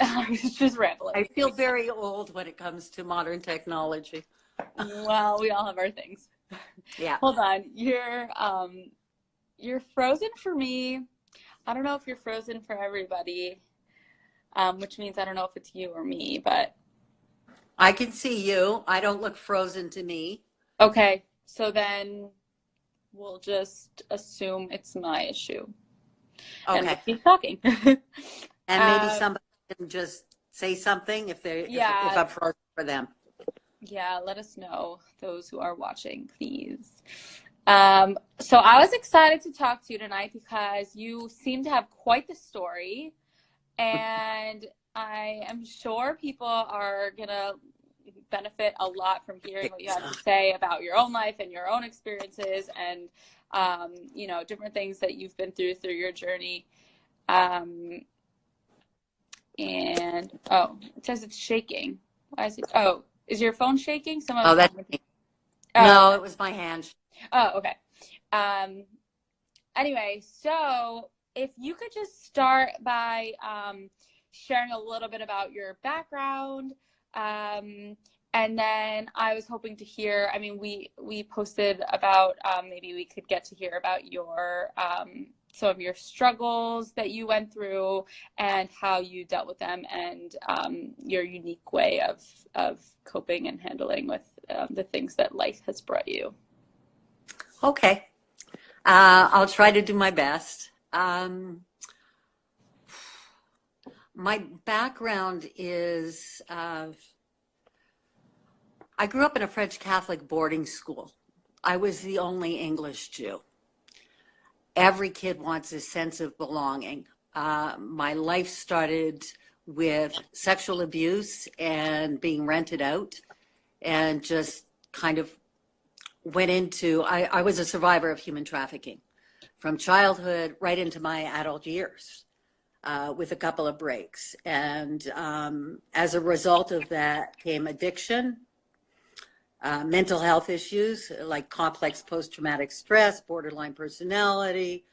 I was just rambling. I feel very old when it comes to modern technology. Well, we all have our things. Yeah. Hold on. You're frozen for me. I don't know if you're frozen for everybody, which means I don't know if it's you or me, but I can see you. I don't look frozen to me. okay. So then we'll just assume it's my issue and we'll Okay. keep talking. And maybe Um, somebody can just say something if yeah, I'm frozen for them. yeah, let us know, those who are watching, please. So I was excited to talk to you tonight because you seem to have quite the story, and I am sure people are gonna benefit a lot from hearing what you have to say about your own life and your own experiences and different things that you've been through your journey. And it says it's shaking. Why is it? Oh, is your phone shaking? Oh, that's me. Oh, No, okay. it was my hand. Oh, okay. Anyway, so if you could just start by sharing a little bit about your background, and then I was hoping to hear, I mean, we posted about maybe we could get to hear about your some of your struggles that you went through and how you dealt with them, and your unique way of coping and handling with the things that life has brought you. Okay. I'll try to do my best. My background is I grew up in a French Catholic boarding school. I was the only English Jew. Every kid wants a sense of belonging. My life started with sexual abuse and being rented out, and just kind of went into, I was a survivor of human trafficking from childhood right into my adult years, with a couple of breaks. And as a result of that came addiction, mental health issues like complex post-traumatic stress, borderline personality,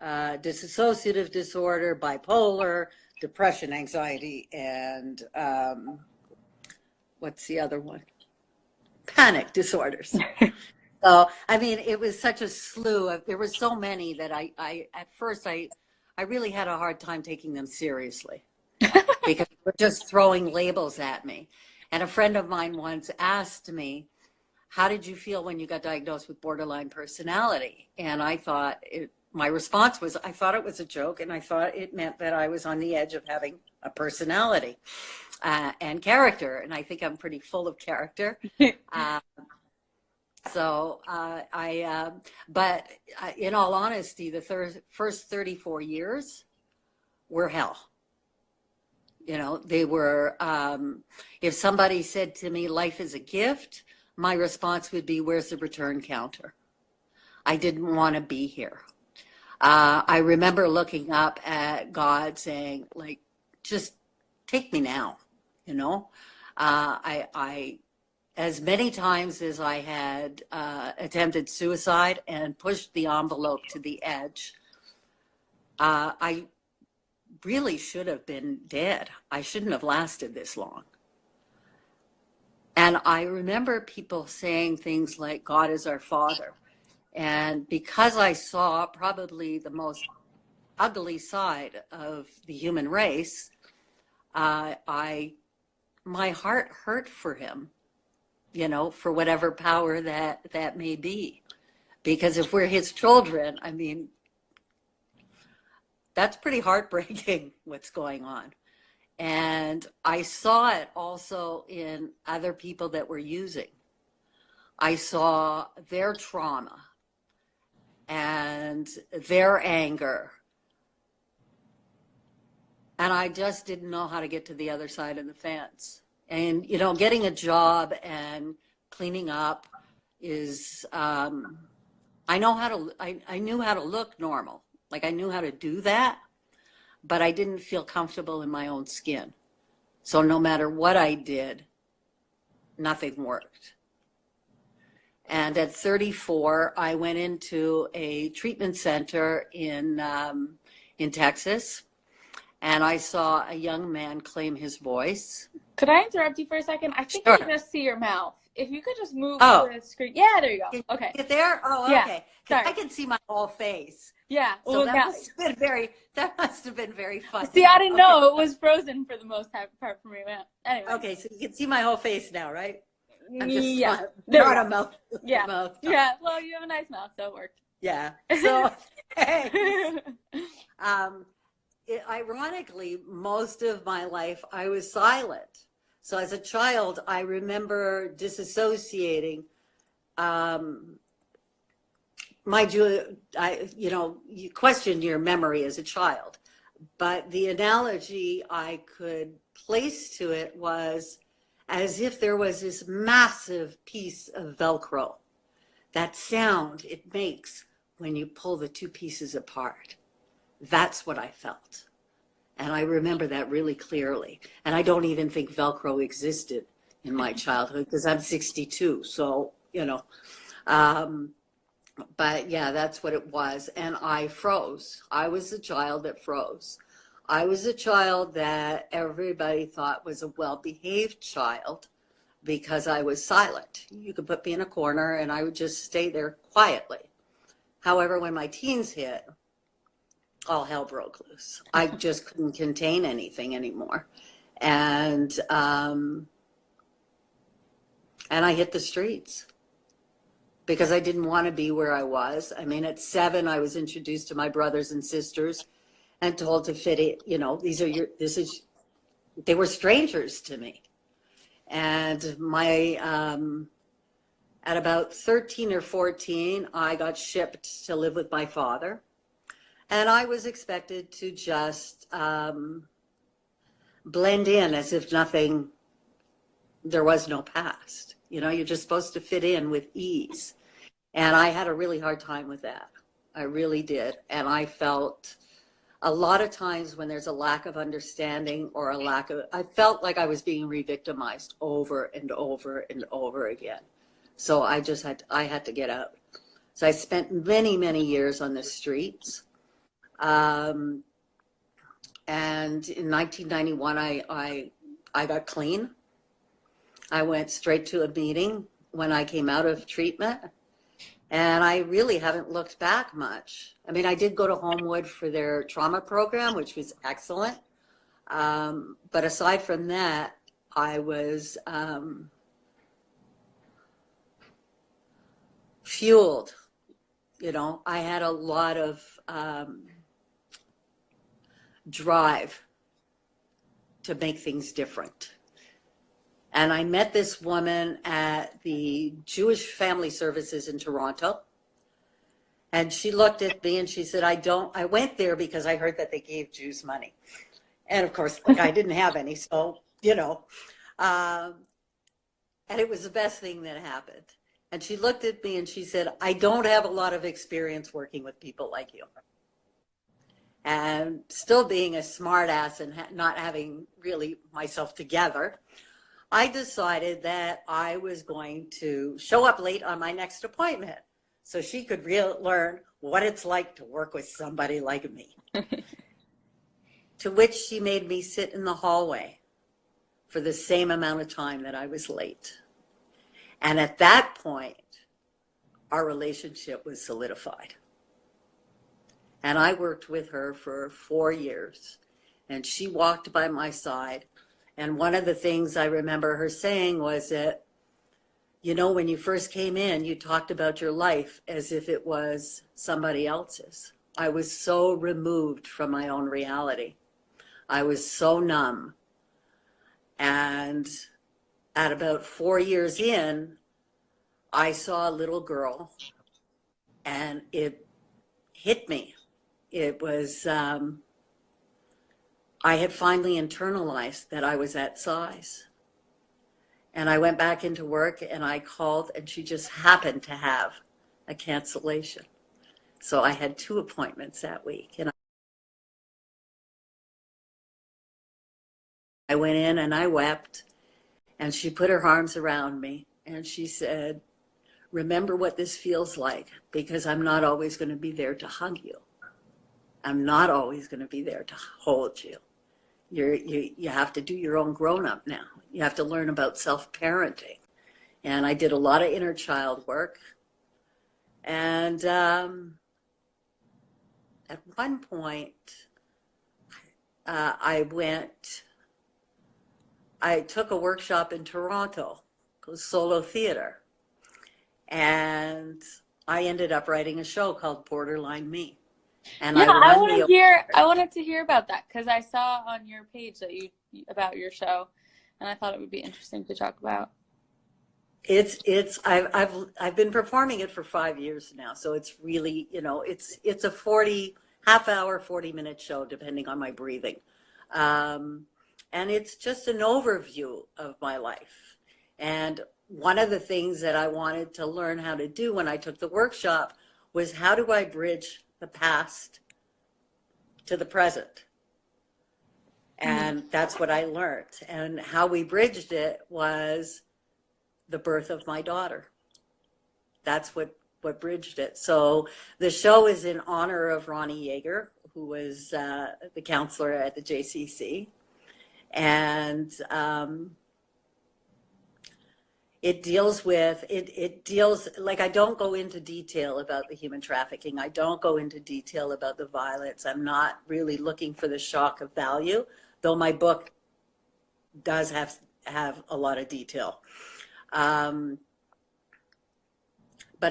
dissociative disorder, bipolar, depression, anxiety, and what's the other one? Panic disorders. So, I mean, it was such a slew of, there were so many that at first, I really had a hard time taking them seriously because they were just throwing labels at me. And a friend of mine once asked me, how did you feel when you got diagnosed with borderline personality? And I thought, my response was, I thought it was a joke, and I thought it meant that I was on the edge of having a personality and character. And I think I'm pretty full of character. But in all honesty, the first 34 years were hell. You know, they were, if somebody said to me, life is a gift, my response would be, where's the return counter? I didn't want to be here. I remember looking up at God saying, like, just take me now, you know? As many times as I had attempted suicide and pushed the envelope to the edge, I really should have been dead. I shouldn't have lasted this long. And I remember people saying things like, God is our Father. And because I saw probably the most ugly side of the human race, my heart hurt for him, you know, for whatever power that may be. Because if we're his children, I mean, that's pretty heartbreaking what's going on. And I saw it also in other people that were using. I saw their trauma and their anger. And I just didn't know how to get to the other side of the fence. And, you know, getting a job and cleaning up is, I knew how to look normal. Like I knew how to do that, but I didn't feel comfortable in my own skin. So no matter what I did, nothing worked. And at 34, I went into a treatment center in Texas. and I saw a young man claim his voice. Could I interrupt you for a second? I think I Sure. just see your mouth. If you could just move Oh, the screen. Yeah, there you can go. Okay. you get there? Oh, Yeah. okay. 'Cause Sorry. I can see my whole face. Yeah. So Well, that must have been very funny. see, I didn't Okay. know it was frozen for the most part for me. Anyway. Okay, so you can see my whole face now, right? I'm just Yeah. not a mouth. Yeah. Mouth. Yeah. Well, you have a nice mouth, so it worked. Yeah. So, thanks. Ironically, most of my life I was silent. So as a child, I remember disassociating. You questioned your memory as a child, but the analogy I could place to it was as if there was this massive piece of Velcro, that sound it makes when you pull the two pieces apart. That's what I felt. And I remember that really clearly. And I don't even think Velcro existed in my childhood because I'm 62. So, but yeah, that's what it was. And I froze. I was a child that froze. I was a child that everybody thought was a well-behaved child because I was silent. You could put me in a corner and I would just stay there quietly. However, when my teens hit, all hell broke loose. I just couldn't contain anything anymore. And I hit the streets because I didn't want to be where I was. I mean, at 7, I was introduced to my brothers and sisters and told to fit it, they were strangers to me. And at about 13 or 14, I got shipped to live with my father. And I was expected to just blend in as if there was no past. You're just supposed to fit in with ease. And I had a really hard time with that. I really did. And I felt a lot of times when there's a lack of understanding or I felt like I was being re-victimized over and over and over again. So I had to get out. So I spent many, many years on the streets. And in 1991, I got clean. I went straight to a meeting when I came out of treatment. And I really haven't looked back much. I mean, I did go to Homewood for their trauma program, which was excellent. But aside from that, I was fueled. I had a lot of drive to make things different. And I met this woman at the Jewish Family Services in Toronto. And she looked at me and she said, I went there because I heard that they gave Jews money. And of course, I didn't have any. So, and it was the best thing that happened. And she looked at me and she said, I don't have a lot of experience working with people like you. And still being a smart ass and not having really myself together, I decided that I was going to show up late on my next appointment so she could learn what it's like to work with somebody like me. To which she made me sit in the hallway for the same amount of time that I was late. And at that point, our relationship was solidified. And I worked with her for 4 years, and she walked by my side. And one of the things I remember her saying was that, when you first came in, you talked about your life as if it was somebody else's. I was so removed from my own reality. I was so numb. And at about 4 years in, I saw a little girl, and it hit me. It was, I had finally internalized that I was that size. And I went back into work and I called, and she just happened to have a cancellation. So I had 2 appointments that week. And I went in and I wept, and she put her arms around me and she said, remember what this feels like, because I'm not always going to be there to hug you. I'm not always going to be there to hold you. you have to do your own grown-up now. You have to learn about self-parenting. And I did a lot of inner child work. And at one point, I took a workshop in Toronto, called Solo Theater. And I ended up writing a show called Borderline Me. And Yeah, I won the I wanted to hear about that because I saw on your page that about your show, and I thought it would be interesting to talk about. I've been performing it for 5 years now, so it's really, it's a half hour, 40-minute show, depending on my breathing. And it's just an overview of my life. And one of the things that I wanted to learn how to do when I took the workshop was, how do I bridge the past to the present? And that's what I learned. And how we bridged it was the birth of my daughter. That's what bridged it. So the show is in honor of Ronnie Yeager, who was the counselor at the JCC. And it deals, like, I don't go into detail about the human trafficking. I don't go into detail about the violence. I'm not really looking for the shock of value, though my book does have a lot of detail. But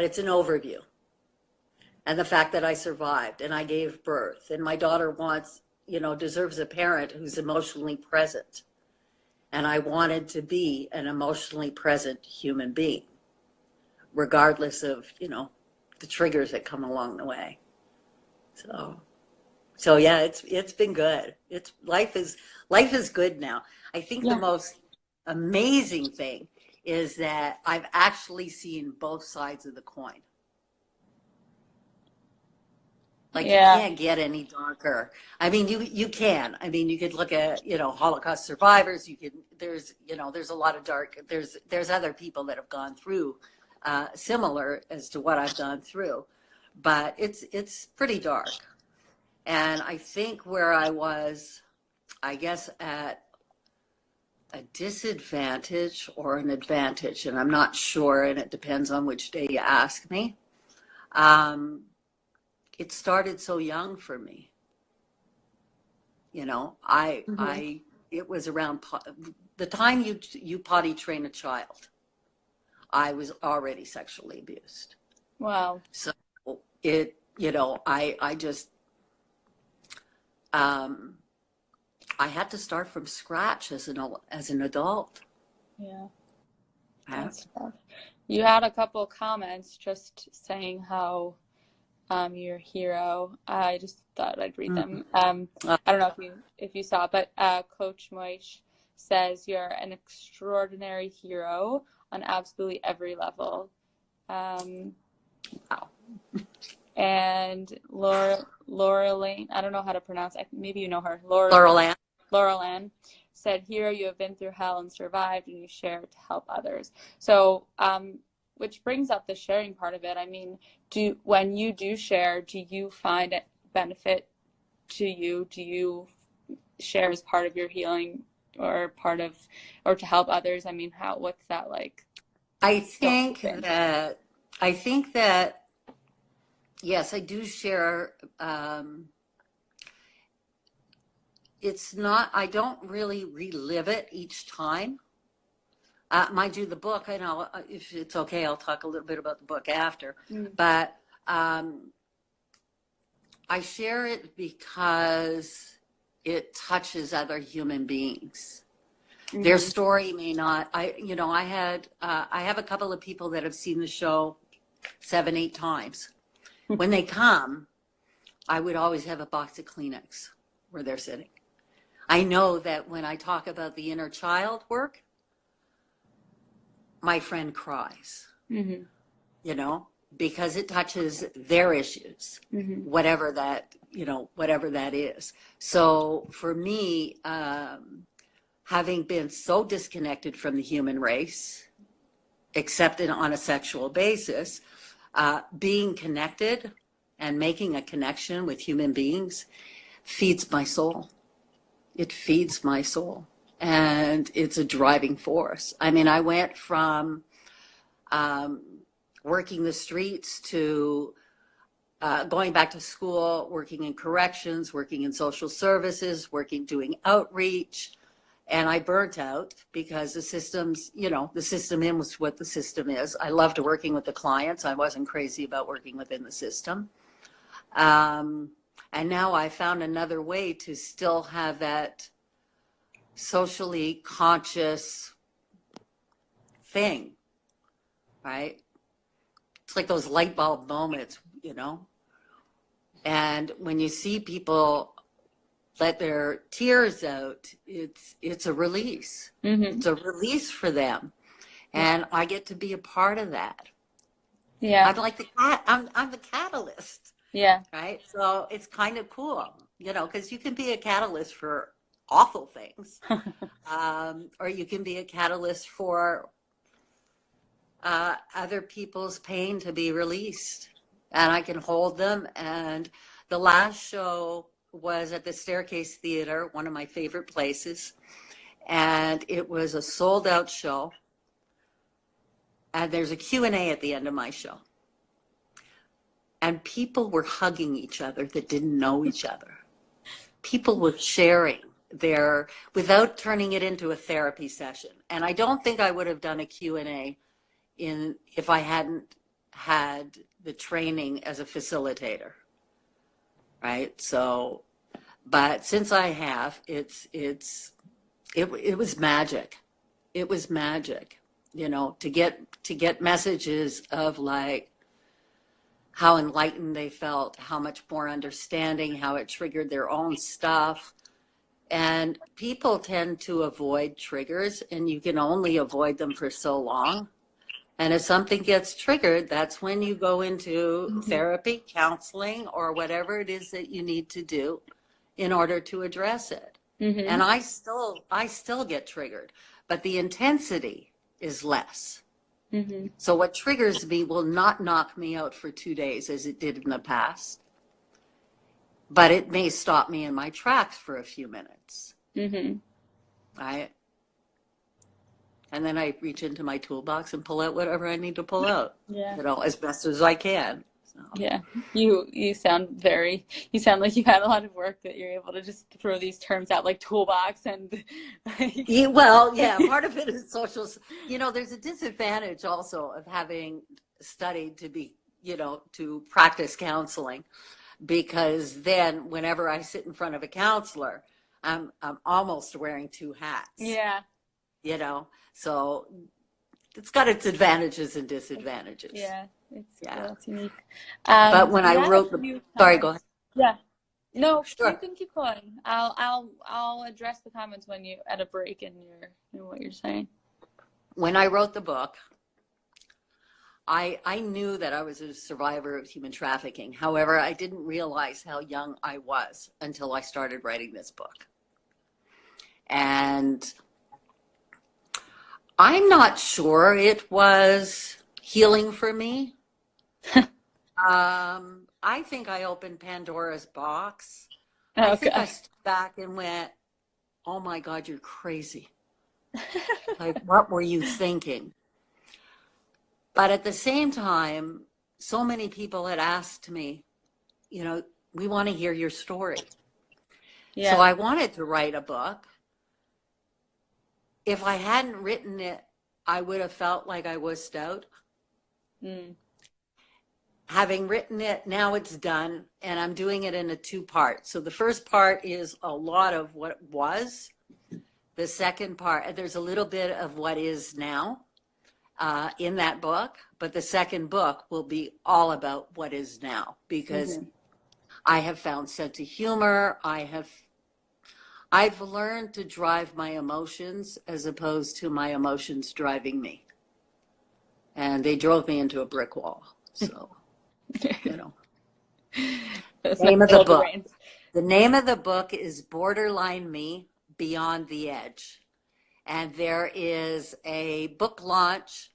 it's an overview. And the fact that I survived and I gave birth, and my daughter deserves a parent who's emotionally present. And I wanted to be an emotionally present human being, regardless of, the triggers that come along the way. So yeah, it's been good. Life is good now. I think the most amazing thing is that I've actually seen both sides of the coin. Like, you can't get any darker. I mean, you can. I mean, you could look at, Holocaust survivors. There's a lot of there's other people that have gone through similar as to what I've gone through, but it's pretty dark. And I think where I was, I guess, at a disadvantage or an advantage, and I'm not sure, and it depends on which day you ask me. It started so young for me. It was around the time you potty train a child, I was already sexually abused. Wow. So I just, I had to start from scratch as an adult. Yeah. That's tough. You had a couple comments just saying how you're a hero. I just thought I'd read them. I don't know if you saw, but Coach Moish says you're an extraordinary hero on absolutely every level. Wow. And Laura Lane, I don't know how to pronounce it. Maybe you know her. Laura Ann said, "Hero, you have been through hell and survived, and you share to help others." So, which brings up the sharing part of it. I mean, when you do share, do you find it benefit to you? Do you share as part of your healing or to help others? I mean, what's that like? I think that yes, I do share. I don't really relive it each time. Mind you, the book, I know, if it's okay, I'll talk a little bit about the book after. But I share it because it touches other human beings. Their story may not. I have a couple of people that have seen the show 7, 8 times. When they come, I would always have a box of Kleenex where they're sitting. I know that when I talk about the inner child work, my friend cries, because it touches their issues, whatever that is. So for me, having been so disconnected from the human race, except on a sexual basis, being connected and making a connection with human beings feeds my soul. It feeds my soul, and it's a driving force. I mean, I went from um, working the streets to going back to school, working in corrections, working in social services, doing outreach. And I burnt out because the systems, the system in was what the system is. I loved working with the clients. I wasn't crazy about working within the system. And now I found another way to still have that socially conscious thing, right? It's like those light bulb moments, And when you see people let their tears out, it's a release. Mm-hmm. It's a release for them, and I get to be a part of that. Yeah. I'm like I'm the catalyst. Yeah. Right. So it's kind of cool, because you can be a catalyst for awful things, or you can be a catalyst for other people's pain to be released, and I can hold them. And the last show was at the Staircase Theater, one of my favorite places, and it was a sold out show, and there's a Q&A at the end of my show, and people were hugging each other that didn't know each other. People were sharing without turning it into a therapy session. And I don't think I would have done a Q&A if I hadn't had the training as a facilitator, right? So, but since I have, it was magic. It was magic, to get messages of like how enlightened they felt, how much more understanding, how it triggered their own stuff. And people tend to avoid triggers, and you can only avoid them for so long. And if something gets triggered, that's when you go into therapy, counseling, or whatever it is that you need to do in order to address it. Mm-hmm. And I still get triggered, but the intensity is less. Mm-hmm. So what triggers me will not knock me out for 2 days as it did in the past, but it may stop me in my tracks for a few minutes. Mm-hmm. Right? And then I reach into my toolbox and pull out whatever I need to pull out, as best as I can. So. Yeah, you sound like you've had a lot of work that you're able to just throw these terms out like toolbox and. Part of it is social. There's a disadvantage also of having studied to be, to practice counseling, because then whenever I sit in front of a counselor, I'm almost wearing two hats. Yeah. So it's got its advantages and disadvantages. Yeah, it's unique. But when I wrote sorry, go ahead. Yeah, no, sure. You can keep going. I'll address the comments when you at a break in what you're saying. When I wrote the book, I knew that I was a survivor of human trafficking. However, I didn't realize how young I was until I started writing this book. And I'm not sure it was healing for me. I think I opened Pandora's box. Okay. I think I stood back and went, oh my God, you're crazy. Like, what were you thinking? But at the same time, so many people had asked me, we want to hear your story. Yeah. So I wanted to write a book. If I hadn't written it, I would have felt like I wussed out. Mm. Having written it, now it's done, and I'm doing it in a 2-part. So the first part is a lot of what was. The second part, there's a little bit of what is now in that book, but the second book will be all about what is now, because I have found sense of humor. I've learned to drive my emotions as opposed to my emotions driving me. And they drove me into a brick wall. So, The name of the book. The name of the book is Borderline Me, Beyond the Edge. And there is a book launch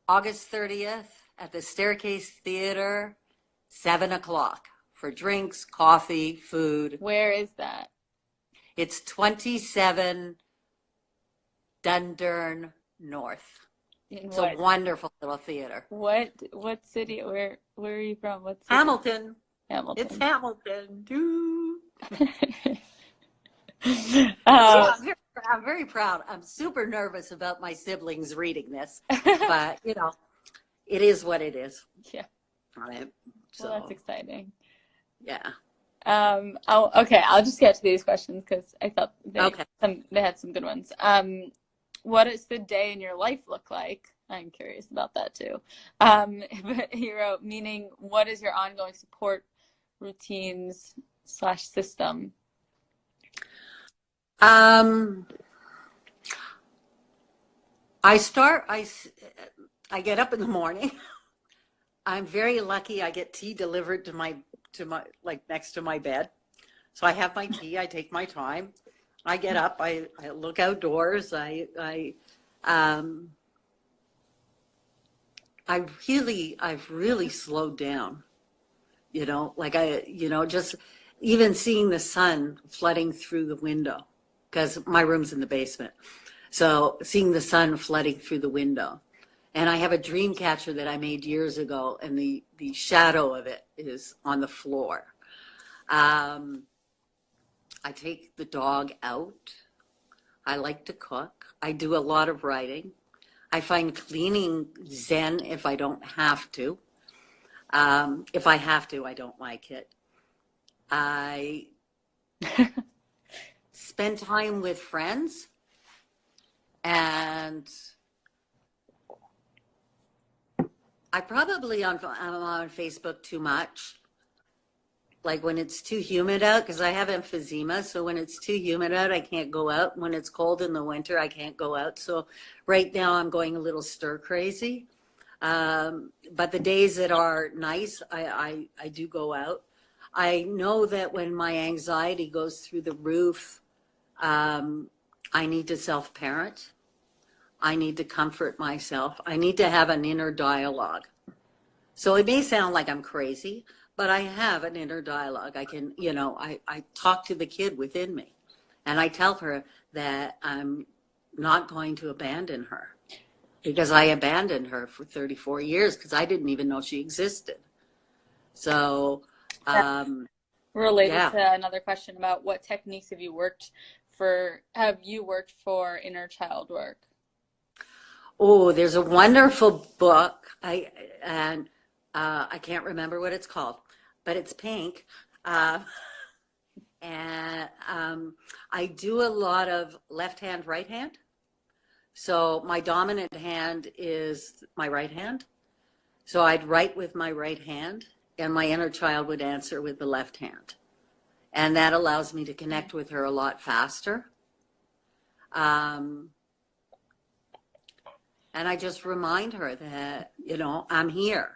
August 30th at the Staircase Theater, 7:00 for drinks, coffee, food. Where is that? It's 27 Dundurn North. In It's a what wonderful little theater. what city? Where are you from? What city? Hamilton. It's Hamilton. Hamilton. Doo. Uh, I'm very proud. I'm super nervous about my siblings reading this, but it is what it is. yeah. Right. Well, that's exciting. Yeah. Okay. I'll just get to these questions because I thought Okay. they had some good ones. What does the day in your life look like? I'm curious about that too. But he wrote, meaning, what is your ongoing support routines / system? I get up in the morning. I'm very lucky. I get tea delivered to my like next to my bed. So I have my tea, I take my time. I get up, I look outdoors. I've really slowed down, just even seeing the sun flooding through the window, because my room's in the basement. So seeing the sun flooding through the window. And I have a dream catcher that I made years ago, and the shadow of it is on the floor. I take the dog out. I like to cook. I do a lot of writing. I find cleaning zen if I don't have to. If I have to, I don't like it. I spend time with friends, and I'm on Facebook too much. Like when it's too humid out, because I have emphysema, so when it's too humid out, I can't go out. When it's cold in the winter, I can't go out. So right now I'm going a little stir crazy. But the days that are nice, I do go out. I know that when my anxiety goes through the roof, I need to self-parent. I need to comfort myself. I need to have an inner dialogue. So it may sound like I'm crazy, but I have an inner dialogue. I can, I talk to the kid within me, and I tell her that I'm not going to abandon her, because I abandoned her for 34 years because I didn't even know she existed. So, Related yeah. to another question about what techniques have you worked for inner child work? Oh, there's a wonderful book. I can't remember what it's called, but it's pink. And I do a lot of left hand, right hand. So my dominant hand is my right hand. So I'd write with my right hand, and my inner child would answer with the left hand. And that allows me to connect with her a lot faster. And I just remind her that, I'm here.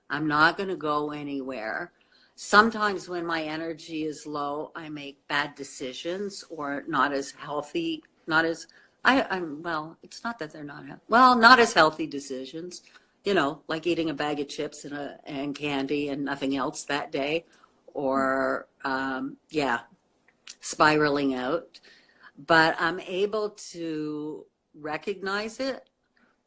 I'm not going to go anywhere. Sometimes when my energy is low, I make bad decisions, or not as healthy, it's not that they're not, not as healthy decisions, like eating a bag of chips and candy and nothing else that day, or, spiraling out. But I'm able to recognize it.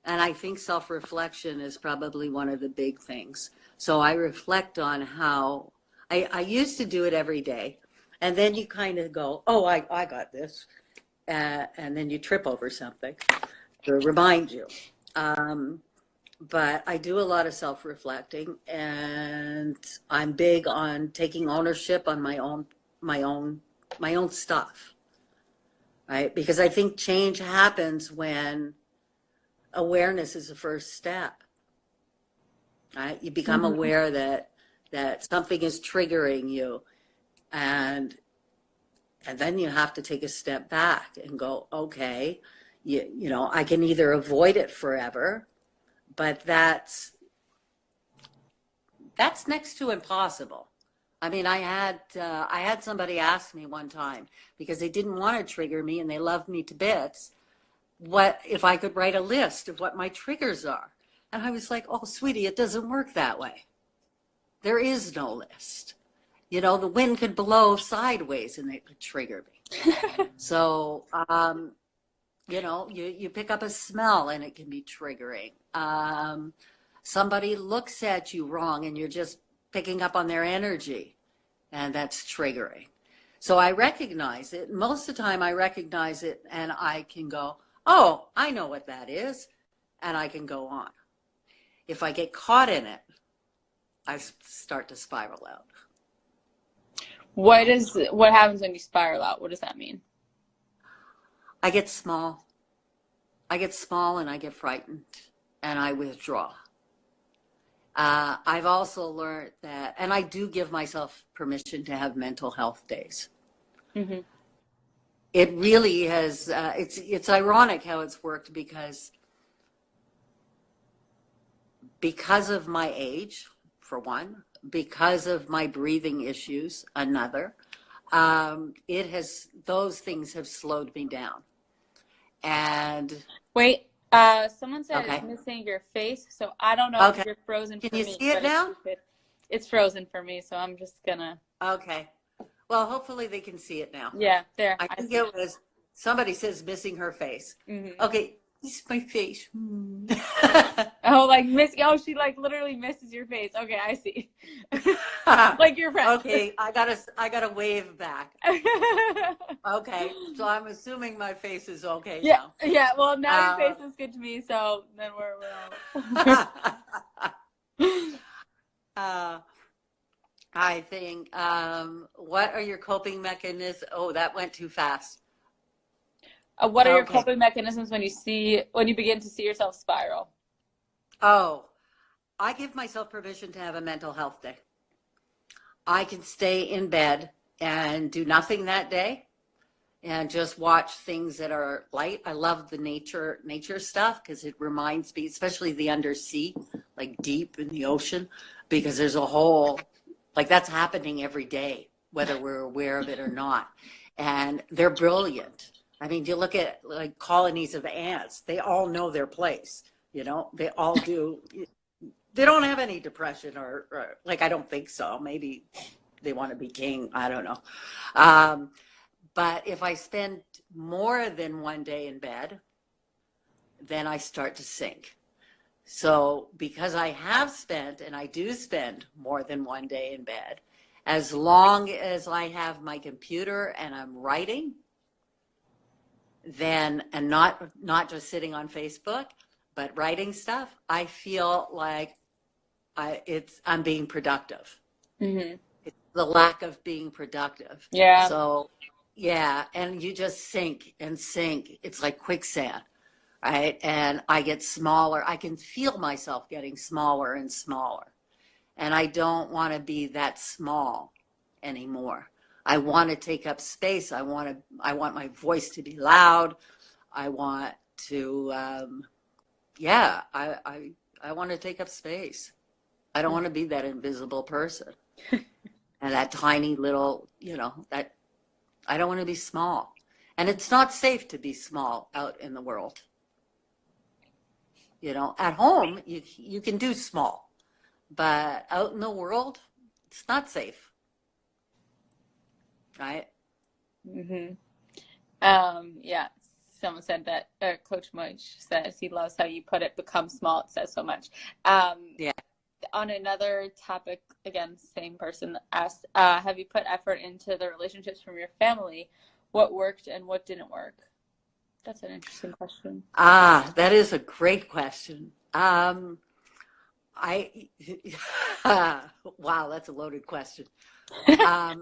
And I think self-reflection is probably one of the big things. So I reflect on how I used to do it every day. And then you kind of go, oh, I got this. And then you trip over something to remind you. But I do a lot of self-reflecting, and I'm big on taking ownership on my own stuff, right? Because I think change happens when awareness is the first step, right? You become aware that something is triggering you, and then you have to take a step back and go, okay, I can either avoid it forever, but that's next to impossible. I mean, I had somebody ask me one time, because they didn't want to trigger me and they loved me to bits, what if I could write a list of what my triggers are. And I was like, oh, sweetie, it doesn't work that way. There is no list. The wind could blow sideways and it could trigger me. So, you pick up a smell and it can be triggering. Somebody looks at you wrong and you're just picking up on their energy, and that's triggering. So I recognize it. Most of the time I recognize it and I can go, oh, I know what that is. And I can go on. If I get caught in it, I start to spiral out. What happens when you spiral out? What does that mean? I get small. I get small and I get frightened and I withdraw. I've also learned that, and I do give myself permission to have mental health days. Mm-hmm. It really has, it's ironic how it's worked because of my age, for one, because of my breathing issues, another, those things have slowed me down. And wait, someone said okay. it's missing your face, so I don't know Okay. if you're frozen Can for you me. see it now? It's frozen for me, so I'm just gonna. Okay. Well, hopefully they can see it now. Yeah, there. I think it was, somebody says missing her face. Mm-hmm. Okay, this is my face. Oh, she like literally misses your face. Okay, I see. Like your friend. Okay, I gotta wave back. Okay, so I'm assuming my face is okay now. Yeah. Well, now your face is good to me, so then we're all. I think. What are your coping mechanisms? Oh, that went too fast. What are your coping mechanisms when you begin to see yourself spiral? Oh, I give myself permission to have a mental health day. I can stay in bed and do nothing that day and just watch things that are light. I love the nature stuff because it reminds me, especially the undersea, like deep in the ocean, because there's a whole, like that's happening every day, whether we're aware of it or not. And they're brilliant. I mean, you look at like colonies of ants, they all know their place, they all do. They don't have any depression or like, I don't think so. Maybe they want to be king. I don't know. But if I spend more than one day in bed, then I start to sink. So because I have spent, and I do spend more than one day in bed, as long as I have my computer and I'm writing, then, and not just sitting on Facebook, but writing stuff, I feel like I'm being productive. Mm-hmm. It's the lack of being productive. Yeah. So yeah, and you just sink and sink. It's like quicksand, right? And I get smaller. I can feel myself getting smaller and smaller. And I don't want to be that small anymore. I want to take up space. I want my voice to be loud. I want to, I want to take up space. I don't want to be that invisible person and that tiny little, that I don't want to be small. And it's not safe to be small out in the world. At home, you can do small, but out in the world, it's not safe. Right? Mm-hmm. Yeah. Someone said that, Coach Moich says he loves how you put it, become small. It says so much. Yeah. On another topic, again, same person asked, have you put effort into the relationships from your family? What worked and what didn't work? That's an interesting question. That is a great question. Wow, that's a loaded question. I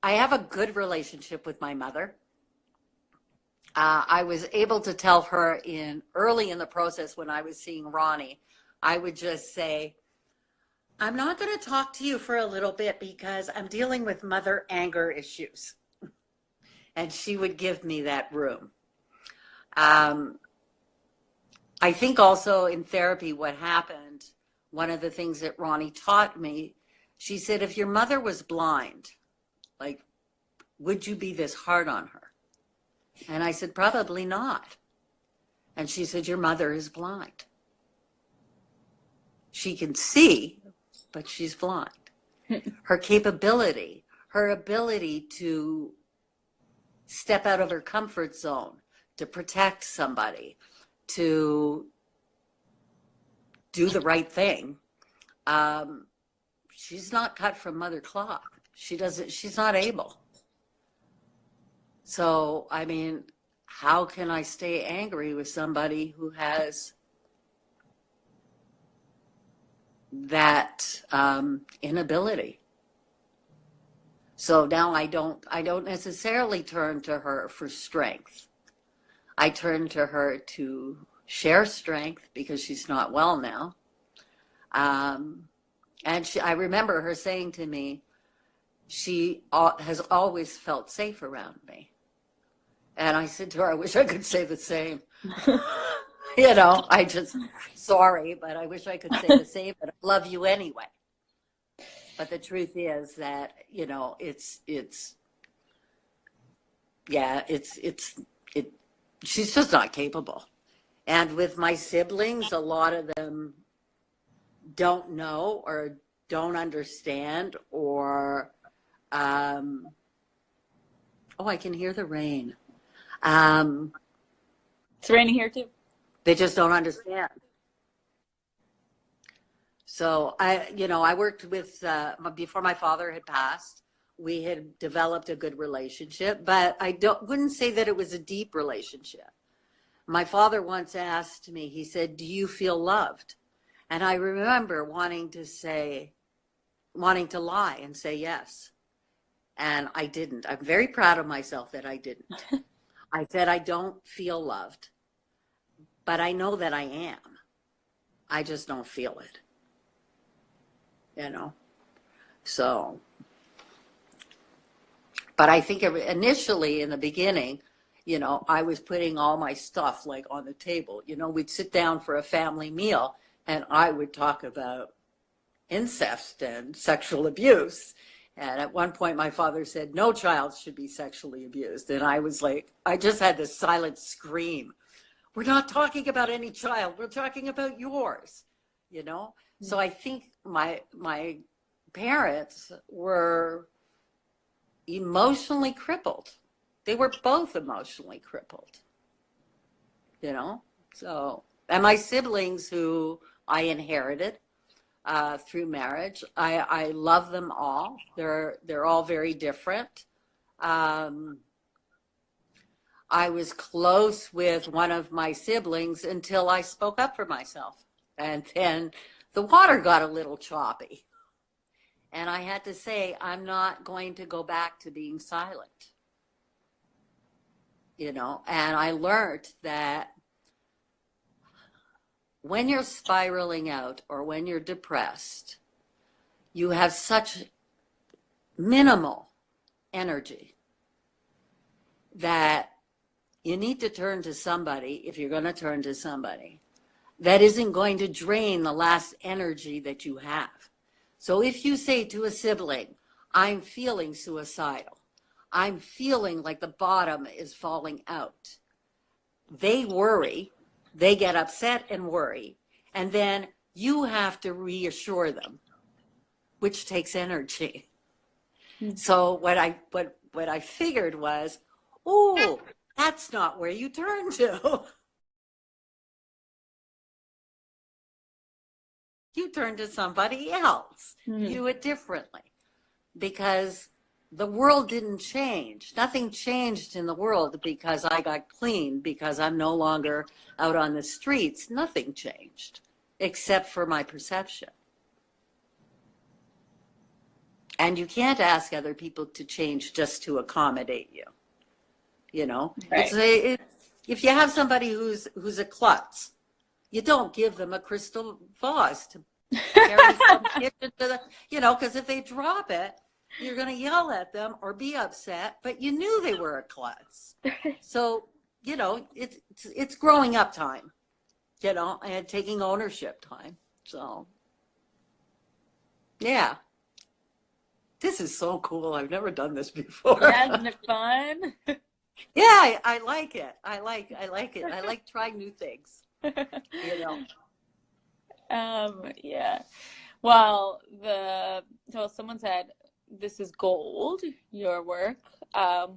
have a good relationship with my mother. I was able to tell her early in the process when I was seeing Ronnie, I would just say, I'm not going to talk to you for a little bit because I'm dealing with mother anger issues. And she would give me that room. I think also in therapy, what happened, one of the things that Ronnie taught me, she said, if your mother was blind, like, would you be this hard on her? And I said, probably not. And she said, your mother is blind. She can see, but she's blind. Her ability to step out of her comfort zone, to protect somebody, to do the right thing. She's not cut from mother cloth. She's not able. So, I mean, how can I stay angry with somebody who has that inability? So now I don't necessarily turn to her for strength. I turn to her to share strength because she's not well now. And I remember her saying to me, she has always felt safe around me. And I said to her, I wish I could say the same. Sorry, but I wish I could say the same, but I love you anyway. But the truth is that, she's just not capable. And with my siblings, a lot of them don't know or don't understand or, I can hear the rain. It's raining here too. They just don't understand. So I worked with, before my father had passed, we had developed a good relationship, but wouldn't say that it was a deep relationship. My father once asked me, he said, do you feel loved? And I remember wanting to lie and say yes. And I didn't. I'm very proud of myself that I didn't. I said, I don't feel loved, but I know that I am. I just don't feel it. So, but I think initially in the beginning, I was putting all my stuff like on the table. We'd sit down for a family meal and I would talk about incest and sexual abuse. And at one point my father said, no child should be sexually abused. And I was like, I just had this silent scream. We're not talking about any child. We're talking about yours, So I think my parents were emotionally crippled. They were both emotionally crippled, So, and my siblings who I inherited through marriage, I love them all. They're all very different. I was close with one of my siblings until I spoke up for myself. And then the water got a little choppy. And I had to say, I'm not going to go back to being silent. And I learned that when you're spiraling out or when you're depressed, you have such minimal energy that you need to turn to somebody, if you're going to turn to somebody, that isn't going to drain the last energy that you have. So if you say to a sibling, I'm feeling suicidal, I'm feeling like the bottom is falling out, they worry, they get upset and worry, and then you have to reassure them, which takes energy. Mm-hmm. So what I figured was, oh, that's not where you turn to. You turn to somebody else. Mm-hmm. You do it differently because the world didn't change. Nothing changed in the world because I got clean, because I'm no longer out on the streets. Nothing changed except for my perception. And you can't ask other people to change just to accommodate you. Right. If you have somebody who's a klutz, you don't give them a crystal vase to carry some kitchen to the, because if they drop it, you're going to yell at them or be upset, but you knew they were a klutz. So, it's growing up time, and taking ownership time. So, yeah. This is so cool. I've never done this before. Yeah, isn't it fun? Yeah, I like it. I like it. I like trying new things. Yeah. Well, so someone said, this is gold, your work.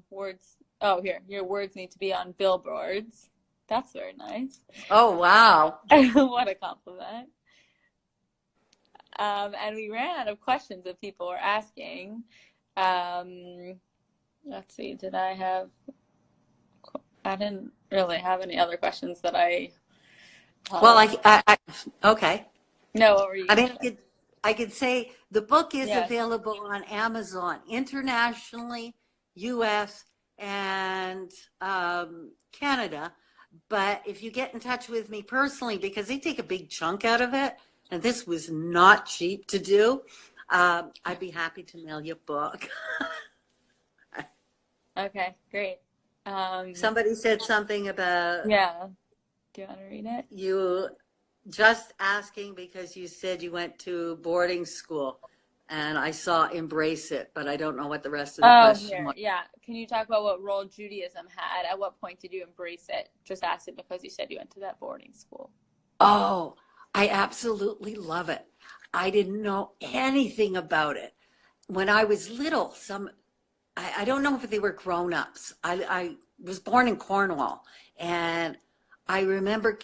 Words Oh, here, your words need to be on billboards. That's very nice. Oh, wow. What a compliment. And we ran out of questions that people were asking. Let's see, I didn't really have any other questions that Well, okay. No, what were you I gonna mean, say? I could say the book is Yes. available on Amazon internationally, US, and Canada. But if you get in touch with me personally, because they take a big chunk out of it, and this was not cheap to do, I'd be happy to mail you a book. Okay, great. Somebody said something about Yeah. Do you want to read it? you just asking because you said you went to boarding school, and I saw embrace it, but I don't know what the rest of the Oh, question here. was. Yeah. Can you talk about what role Judaism had? At what point did you embrace it? Just asked it because you said you went to that boarding school. Oh, I absolutely love it. I didn't know anything about it. When I was little, I don't know if they were grown-ups. I was born in Cornwall, and I remember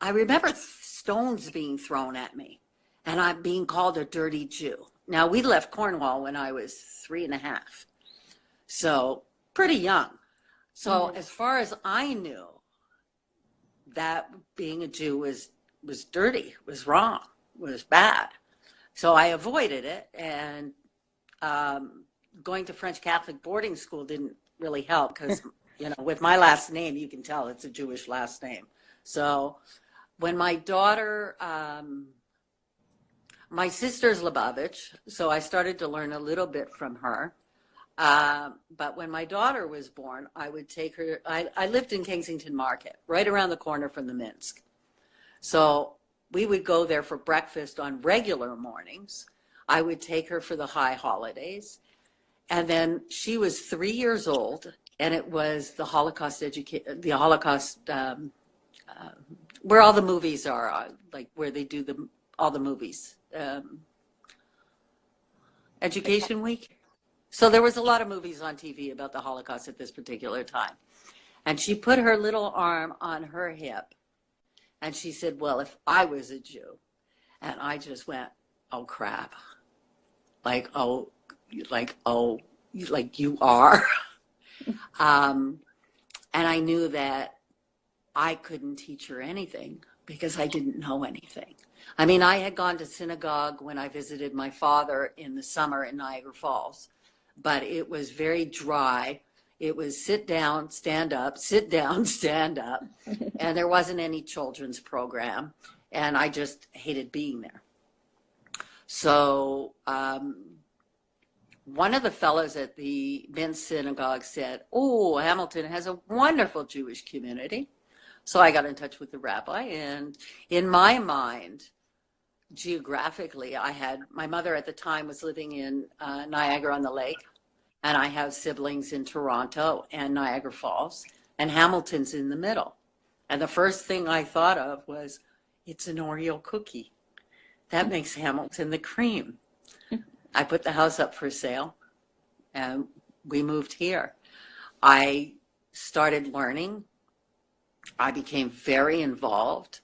I remember stones being thrown at me and I'm being called a dirty Jew. Now, we left Cornwall when I was 3.5, so pretty young. So Mhm. as far as I knew, that being a Jew was dirty, was wrong, was bad. So I avoided it, and going to French Catholic boarding school didn't really help because, with my last name, you can tell it's a Jewish last name. So when my daughter, my sister's Lubavitch, so I started to learn a little bit from her. But when my daughter was born, I would take her. I lived in Kensington Market, right around the corner from the Minsk. So we would go there for breakfast on regular mornings. I would take her for the high holidays. And then she was 3 years old, and it was the Holocaust where all the movies are, like where they do all the movies, Education Week. So there was a lot of movies on TV about the Holocaust at this particular time. And she put her little arm on her hip, and she said, well, if I was a Jew, and I just went, oh, crap. Like, like you are. And I knew that I couldn't teach her anything because I didn't know anything. I mean, I had gone to synagogue when I visited my father in the summer in Niagara Falls, but it was very dry. It was sit down, stand up, sit down, stand up. And there wasn't any children's program. And I just hated being there. So one of the fellows at the men's synagogue said, oh, Hamilton has a wonderful Jewish community. So I got in touch with the rabbi, and in my mind, geographically, my mother at the time was living in Niagara-on-the-Lake, and I have siblings in Toronto and Niagara Falls, and Hamilton's in the middle. And the first thing I thought of was, it's an Oreo cookie. That makes Hamilton the cream. I put the house up for sale, and we moved here. I started learning. I became very involved,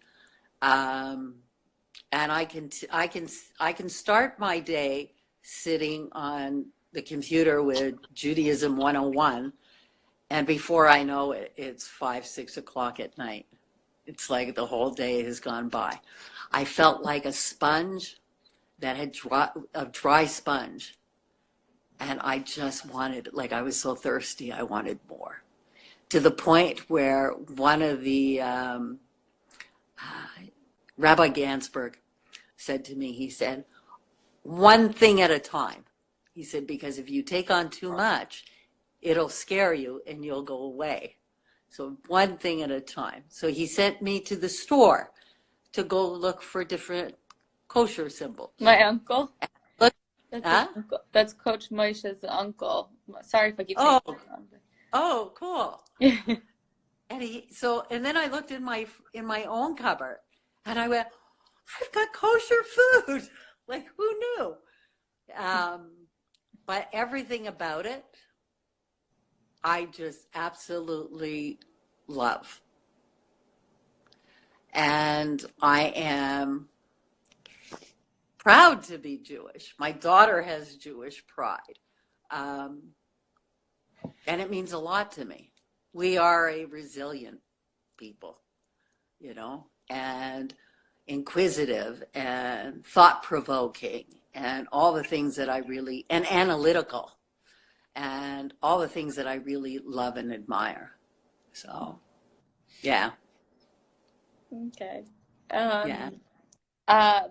and I can start my day sitting on the computer with Judaism 101, and before I know it, it's 5, 6 o'clock at night. It's like the whole day has gone by. I felt like a sponge that had a dry sponge, and I just wanted, like I was so thirsty, I wanted more. To the point where one of the Rabbi Gansberg said to me, he said, one thing at a time. He said, because if you take on too much, it'll scare you and you'll go away. So one thing at a time. So he sent me to the store to go look for different kosher symbols. My uncle. Look, That's uncle. That's Coach Moishe's uncle. Sorry if I keep saying that wrong. Oh, cool. And then I looked in my own cupboard, and I went, I've got kosher food. Like, who knew? But everything about it I just absolutely love. And I am proud to be Jewish. My daughter has Jewish pride. Um, and it means a lot to me. We are a resilient people, you know, and inquisitive and thought provoking and all the things that I really, and analytical and all the things that I really love and admire. So, yeah, Okay. yeah.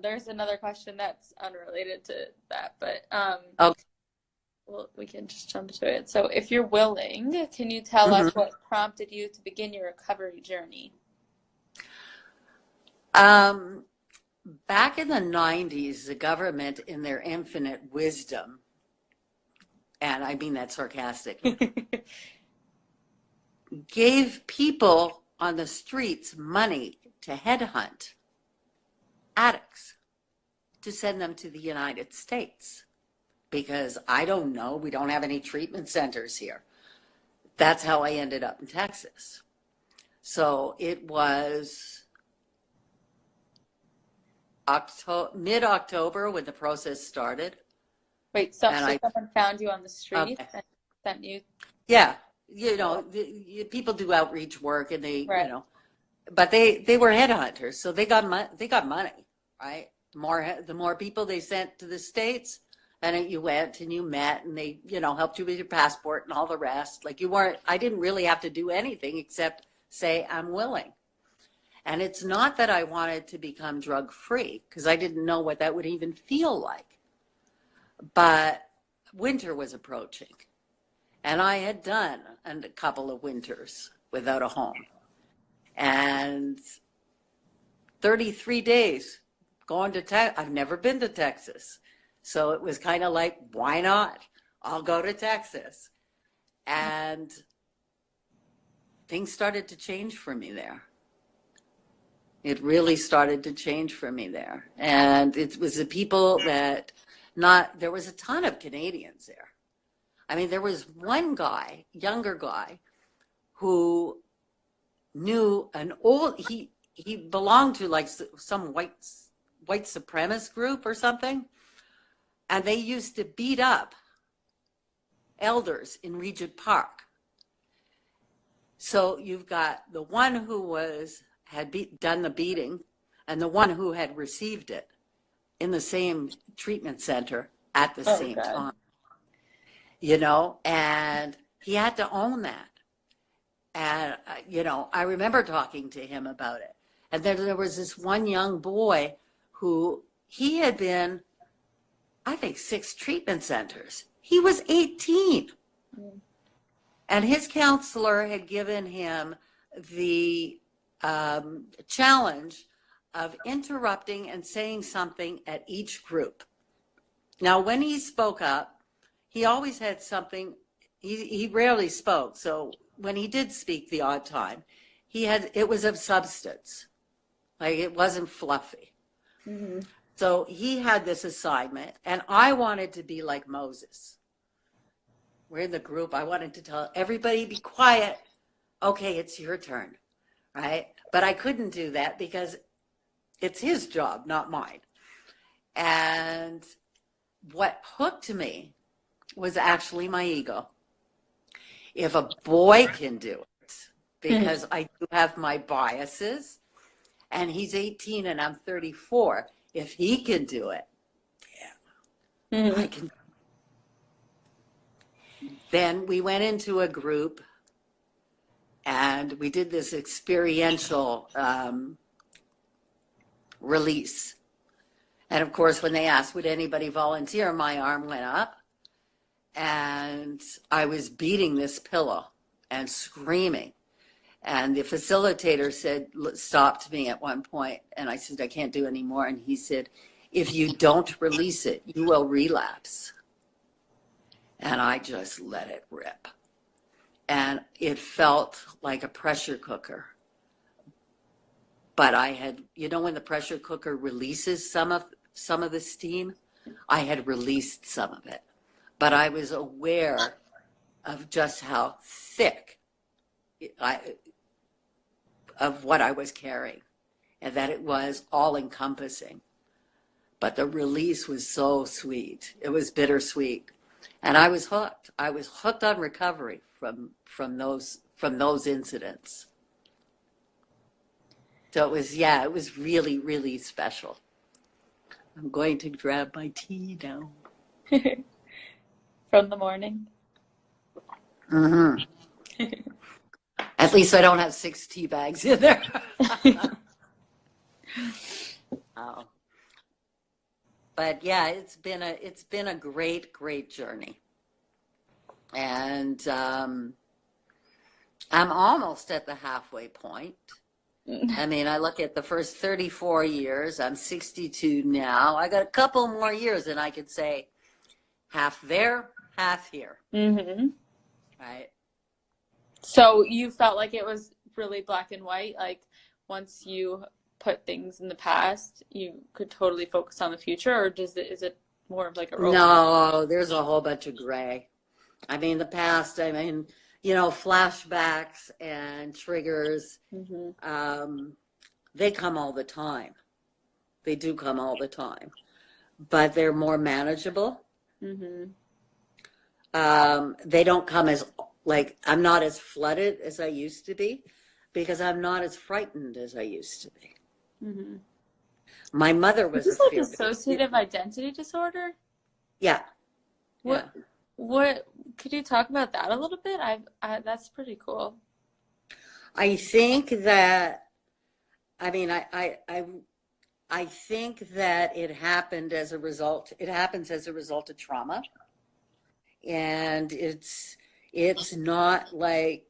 There's another question that's unrelated to that, but Okay. well, we can just jump to it. So, if you're willing, can you tell us Mm-hmm. what prompted you to begin your recovery journey? Um, Back in the 90s, the government, in their infinite wisdom, and I mean that sarcastically, gave people on the streets money to headhunt addicts to send them to the United States. Because I don't know, we don't have any treatment centers here. That's how I ended up in Texas. So it was mid-October when the process started. Wait, so And I, someone found you on the street okay, and sent you? yeah, you know, Cool. people do outreach work and they, you Right. know, but they were headhunters, so they got money, right? The more people they sent to the States, and you went and you met and they, you know, helped you with your passport and all the rest. Like I didn't really have to do anything except say, I'm willing. And it's not that I wanted to become drug free, because I didn't know what that would even feel like. But winter was approaching, and I had done a couple of winters without a home. And 33 days going to Texas. I've never been to Texas. So it was kind of like, why not? I'll go to Texas. And things started to change for me there. It really started to change for me there. And it was the people that there was a ton of Canadians there. I mean, there was one guy, younger guy, who knew he belonged to like some white supremacist group or something. And they used to beat up elders in Regent Park. So you've got the one who had done the beating and the one who had received it in the same treatment center at the Oh, same God. time, you know, and he had to own that. And, you know, I remember talking to him about it. And then there was this one young boy who he had been, I think, 6 treatment centers. He was 18. Mm. And his counselor had given him the challenge of interrupting and saying something at each group. Now, when he spoke up, he always had something, he rarely spoke. So when he did speak the odd time, it was of substance. Like it wasn't fluffy. Mm-hmm. So he had this assignment, and I wanted to be like Moses. We're in the group. I wanted to tell everybody, be quiet. Okay, it's your turn, right? But I couldn't do that because it's his job, not mine. And what hooked me was actually my ego. If a boy can do it, because I do have my biases, and he's 18 and I'm 34, if he can do it, yeah, Mm-hmm. I can. Then we went into a group and we did this experiential release. And of course, when they asked, would anybody volunteer, my arm went up and I was beating this pillow and screaming. And the facilitator stopped me at one point, and I said, I can't do any more. And he said, if you don't release it, you will relapse. And I just let it rip. And it felt like a pressure cooker. But I had, you know, when the pressure cooker releases some of the steam, I had released some of it. But I was aware of just how thick of what I was carrying, and that it was all encompassing. But the release was so sweet. It was bittersweet. And I was hooked. I was hooked on recovery from those incidents. So it was really, really special. I'm going to grab my tea now. From the morning. Mm-hmm. At least I don't have 6 tea bags in there. Oh. But yeah, it's been a great, great journey. And I'm almost at the halfway point. I mean, I look at the first 34 years. I'm 62 now. I got a couple more years, and I could say half there, half here. Mm-hmm. Right. So you felt like it was really black and white, like once you put things in the past, you could totally focus on the future, or is it more of like a roller? No, there's a whole bunch of gray. I mean, the past, flashbacks and triggers, they come all the time. They do come all the time, but they're more manageable. Mm-hmm. They don't come as, like, I'm not as flooded as I used to be because I'm not as frightened as I used to be. Mm-hmm. My mother was Is this like dissociative identity disorder? Yeah. What could you talk about that a little bit? That's pretty cool. I think that, I think that it happens as a result of trauma. And it's not like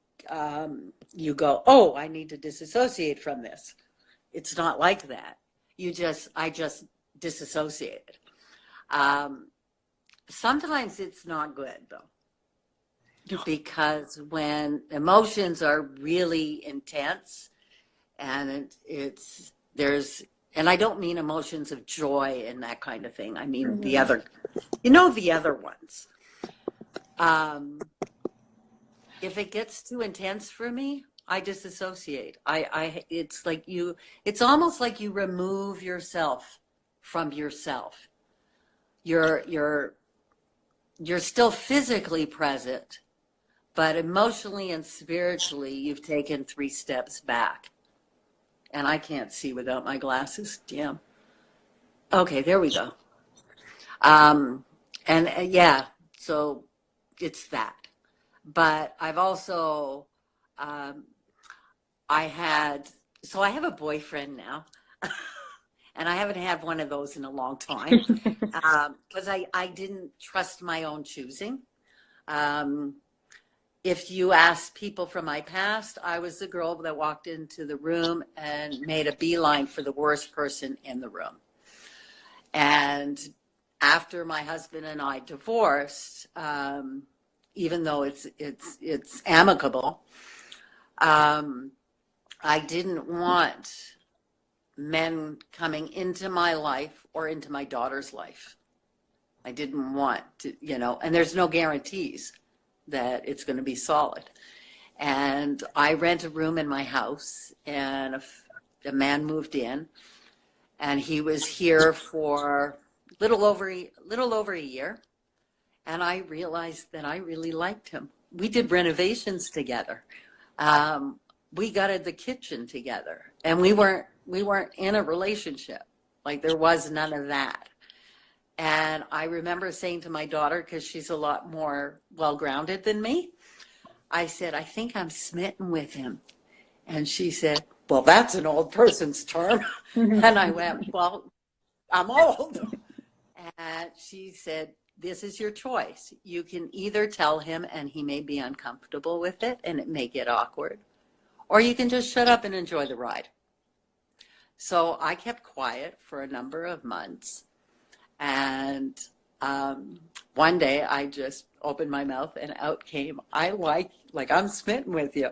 you go, oh, I need to disassociate from this. It's not like that. I just disassociated. Sometimes it's not good though, because when emotions are really intense, and and I don't mean emotions of joy and that kind of thing. I mean the other ones. If it gets too intense for me, I disassociate. It's almost like you remove yourself from yourself. You're still physically present, but emotionally and spiritually, you've taken 3 steps back. And I can't see without my glasses. Damn. Okay, there we go. So it's that. But I've also, I have a boyfriend now, and I haven't had one of those in a long time, because I didn't trust my own choosing. If you ask people from my past, I was the girl that walked into the room and made a beeline for the worst person in the room. And after my husband and I divorced, even though it's amicable, I didn't want men coming into my life or into my daughter's life. I didn't want to, and there's no guarantees that it's going to be solid. And I rent a room in my house, and a man moved in, and he was here for little over a year. And I realized that I really liked him. We did renovations together. We gutted the kitchen together, and we weren't in a relationship. Like, there was none of that. And I remember saying to my daughter, because she's a lot more well-grounded than me, I said, I think I'm smitten with him. And she said, well, that's an old person's term. And I went, well, I'm old. And she said, this is your choice. You can either tell him and he may be uncomfortable with it and it may get awkward, or you can just shut up and enjoy the ride. So I kept quiet for a number of months. And one day I just opened my mouth and out came, I'm smitten with you.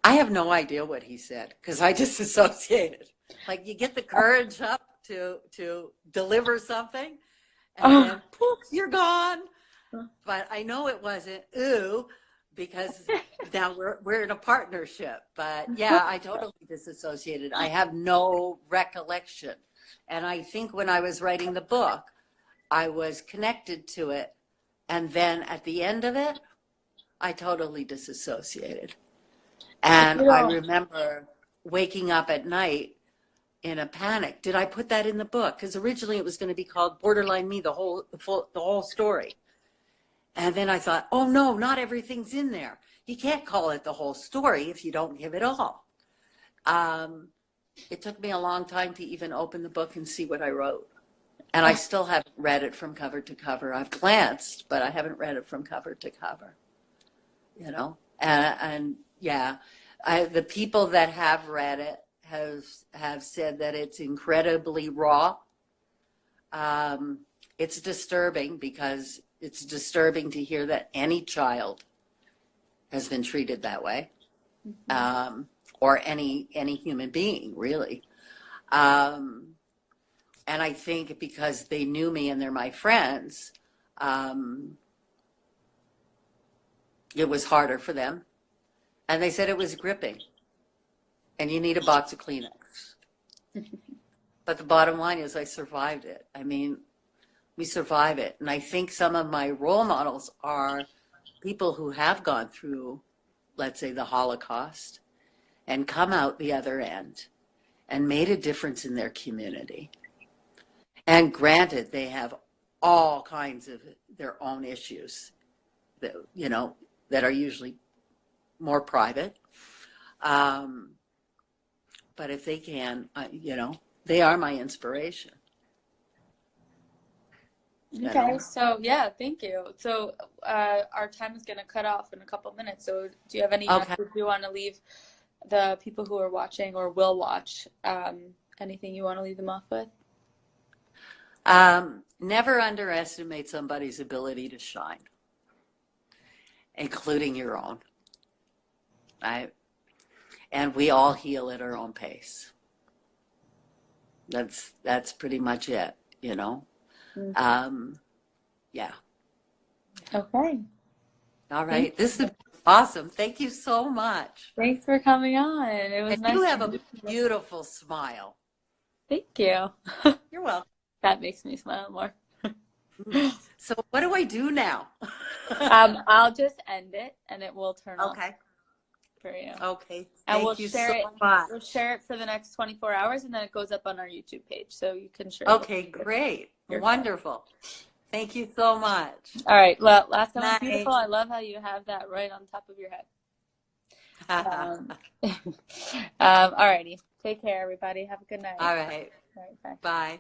I have no idea what he said because I just associated. Like, you get the courage up to deliver something, and then poof, you're gone. but I know it wasn't ooh, because now we're in a partnership. But yeah, I totally disassociated. I have no recollection. And I think when I was writing the book, I was connected to it. And then at the end of it, I totally disassociated. And I remember waking up at night in a panic. Did I put that in the book? Because originally it was going to be called Borderline Me, the whole story. And then I thought, oh no, not everything's in there. You can't call it the whole story if you don't give it all. It took me a long time to even open the book and see what I wrote. And I still haven't read it from cover to cover. I've glanced, but I haven't read it from cover to cover. You know, and yeah, the people that have read it have said that it's incredibly raw. It's disturbing because it's disturbing to hear that any child has been treated that way, or any human being, really. And I think because they knew me and they're my friends, it was harder for them. And they said it was gripping. And you need a box of Kleenex. But the bottom line is I survived it. I mean, we survive it. And I think some of my role models are people who have gone through, let's say, the Holocaust and come out the other end and made a difference in their community. And granted, they have all kinds of their own issues that, you know, that are usually more private. But if they can, you know, they are my inspiration. Okay, so yeah, thank you. So our time is going to cut off in a couple minutes. So do you have any message you want to leave the people who are watching or will watch? Anything you want to leave them off with? Never underestimate somebody's ability to shine, including your own. And we all heal at our own pace. That's pretty much it, you know. Yeah. Okay. All right. This is awesome. Thank you so much. Thanks for coming on. It was nice. You have a beautiful smile. Thank you. You're welcome. That makes me smile more. So what do I do now? I'll just end it and it will turn off for you. Okay. And Thank you so much. We'll share it for the next 24 hours and then it goes up on our YouTube page. So you can share Okay, great. Wonderful. Thank you so much. All right. Well, last time was beautiful. I love how you have that right on top of your head. All righty. Take care, everybody. Have a good night. All right. All right. Bye. Bye.